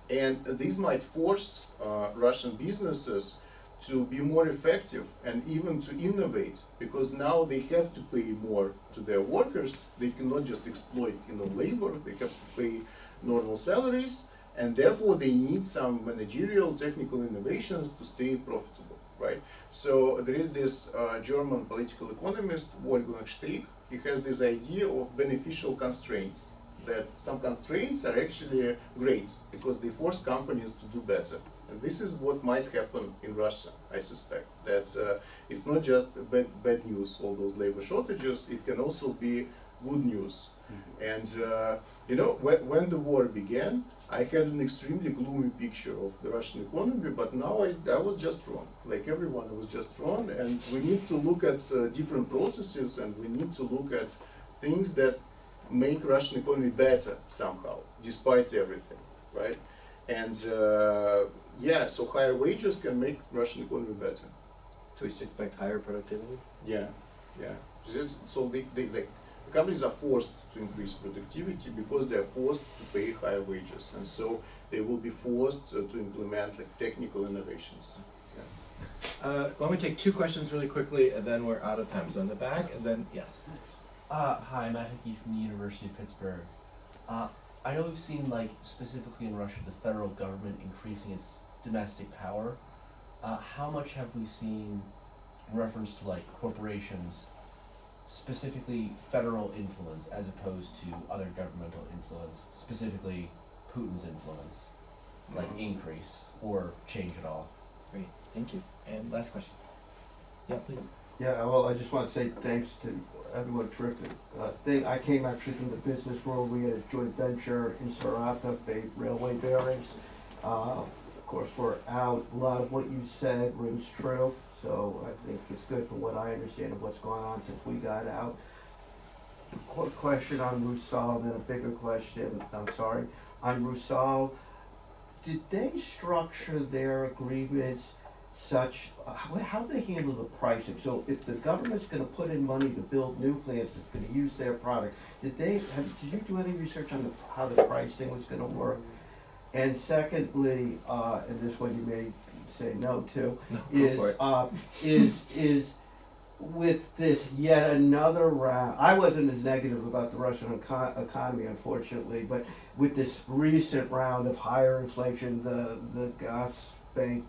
And this might force Russian businesses to be more effective and even to innovate, because now they have to pay more to their workers. They cannot just exploit, labor. They have to pay normal salaries, and therefore they need some managerial technical innovations to stay profitable, right? So there is this German political economist, Wolfgang Strick. He has this idea of beneficial constraints, that some constraints are actually great because they force companies to do better. And this is what might happen in Russia, I suspect. That it's not just bad news, all those labor shortages, it can also be good news. Mm-hmm. And when the war began, I had an extremely gloomy picture of the Russian economy, but now I was just wrong. Like everyone, I was just wrong, and we need to look at different processes, and we need to look at things that make Russian economy better somehow, despite everything, right? And so higher wages can make Russian economy better. So we should expect higher productivity? Yeah. So the companies are forced to increase productivity because they are forced to pay higher wages, and so they will be forced to implement like technical innovations. Yeah. Why don't we take two questions really quickly, and then we're out of time. So in the back, and then yes. Hi, I'm Matt Hickey from the University of Pittsburgh. I know we've seen, like, specifically in Russia, the federal government increasing its domestic power. How much have we seen reference to, like, corporations specifically federal influence as opposed to other governmental influence, specifically Putin's influence, like increase or change at all? Great, thank you. And last question. Yeah, please. Yeah, well, I just want to say thanks to everyone, terrific thing. I came actually from the business world. We had a joint venture in Saratov, made railway bearings. Of course, we're out. A lot of what you said rings true, so I think it's good from what I understand of what's going on since we got out. Quick question on Rusal, and then a bigger question, I'm sorry. On Rusal, did they structure their agreements such, how do they handle the pricing? So if the government's gonna put in money to build new plants that's gonna use their product, did you do any research on how the pricing was gonna work? And secondly, and this one you may say no to, is with this yet another round, I wasn't as negative about the Russian economy, unfortunately, but with this recent round of higher inflation, the Gazprom,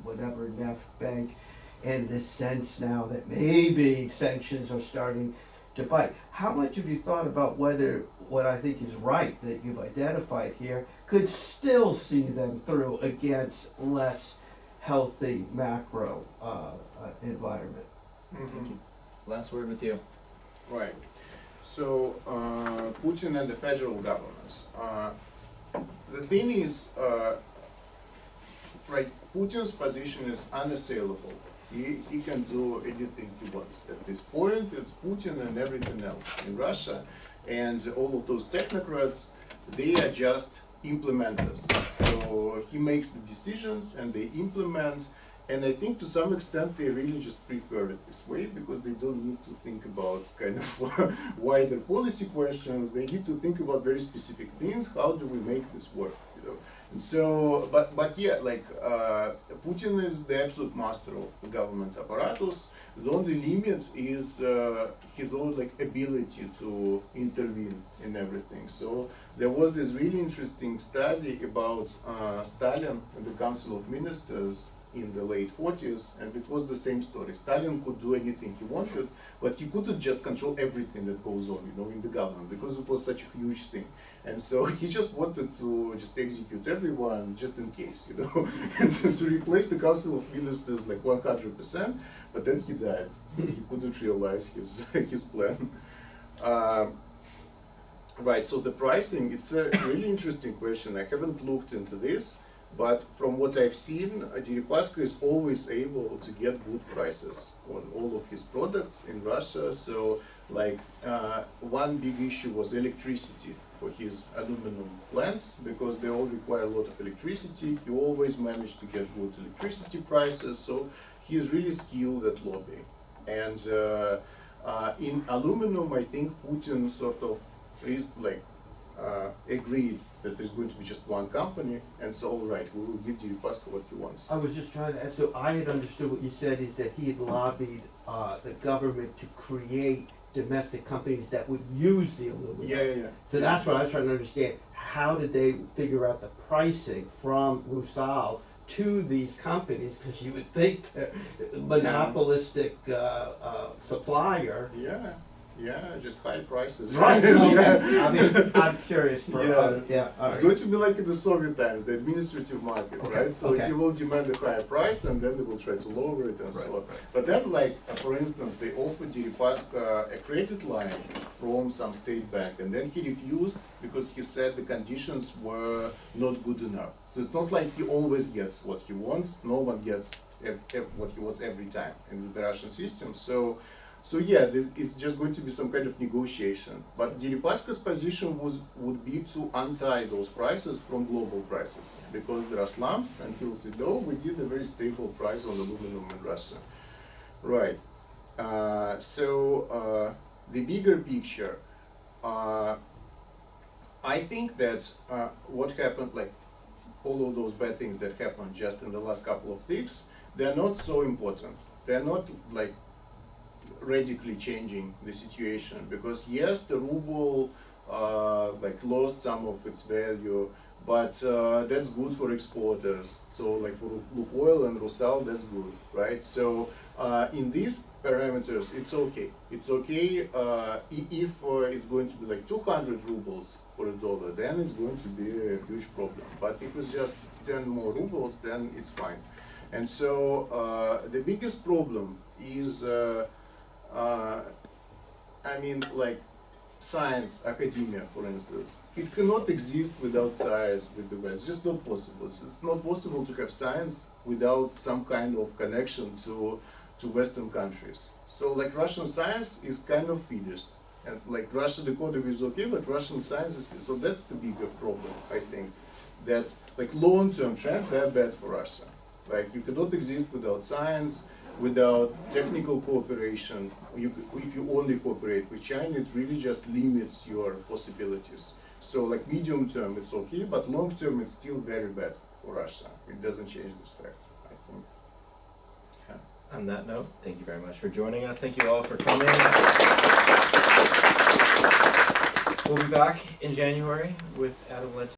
whatever, Neft Bank, and this sense now that maybe sanctions are starting to bite. How much have you thought about whether what I think is right that you've identified here could still see them through against less healthy macro environment? Thank you. Last word with you. Right. So Putin and the federal government. The thing is, right, Putin's position is unassailable. He can do anything he wants. At this point, it's Putin and everything else in Russia. And all of those technocrats, they are just implementers. So he makes the decisions and they implement. And I think to some extent they really just prefer it this way because they don't need to think about kind of wider policy questions. They need to think about very specific things. How do we make this work? You know? And so, but yeah, like Putin is the absolute master of the government apparatus. The only limit is his own like ability to intervene in everything. So there was this really interesting study about Stalin and the Council of Ministers in the late 40s, and it was the same story. Stalin could do anything he wanted, but he couldn't just control everything that goes on, you know, in the government because it was such a huge thing. And so he just wanted to just execute everyone just in case, you know, and to replace the Council of Ministers like 100%, but then he died, so he couldn't realize his plan. Right, so the pricing, it's a really interesting question. I haven't looked into this. But from what I've seen, Deripaska is always able to get good prices on all of his products in Russia. So, like, one big issue was electricity for his aluminum plants, because they all require a lot of electricity. He always managed to get good electricity prices, so he is really skilled at lobbying. And in aluminum, I think Putin sort of agreed that there's going to be just one company, and so, all right, we will give Deripaska what he wants. I was just trying to ask, so I had understood what you said is that he had lobbied the government to create domestic companies that would use the aluminum. Yeah. So that's what I was trying to understand. How did they figure out the pricing from Rusal to these companies? Because you would think they're a monopolistic supplier. Yeah, just high prices. Right. Okay. Yeah. I mean, I'm curious for other. Yeah. All It's right. going to be like in the Soviet times, the administrative market, Okay, right? So okay. he will demand a higher price, and then they will try to lower it and so on. Right. But then, like for instance, they offered Deripaska a credit line from some state bank, and then he refused because he said the conditions were not good enough. So it's not like he always gets what he wants. No one gets what he wants every time in the Russian system. So yeah, it's just going to be some kind of negotiation. But Deripaska's position would be to untie those prices from global prices, because there are slumps, and he will say, no, we need a very stable price on aluminum in Russia. Right. The bigger picture, I think that what happened, like all of those bad things that happened just in the last couple of weeks, they're not so important. They're not like radically changing the situation, because yes, the ruble like lost some of its value, but that's good for exporters. So like for Lukoil and Rusal, that's good, right? So in these parameters, it's okay. It's okay if it's going to be like 200 rubles for a dollar, then it's going to be a huge problem. But if it's just 10 more rubles, then it's fine. And so the biggest problem is, I mean, like science, academia, for instance. It cannot exist without ties with the West. It's just not possible. It's not possible to have science without some kind of connection to Western countries. So like Russian science is kind of finished. And like Russian economy is okay, but Russian science is, so that's the bigger problem, I think. That's like long-term trends, they're bad for Russia. Like you cannot exist without science, without technical cooperation. If you only cooperate with China, it really just limits your possibilities. So like medium term it's okay, but long term it's still very bad for Russia. It doesn't change this fact, I think. On that note, thank you very much for joining us. Thank you all for coming. We'll be back in January with Adam Lent.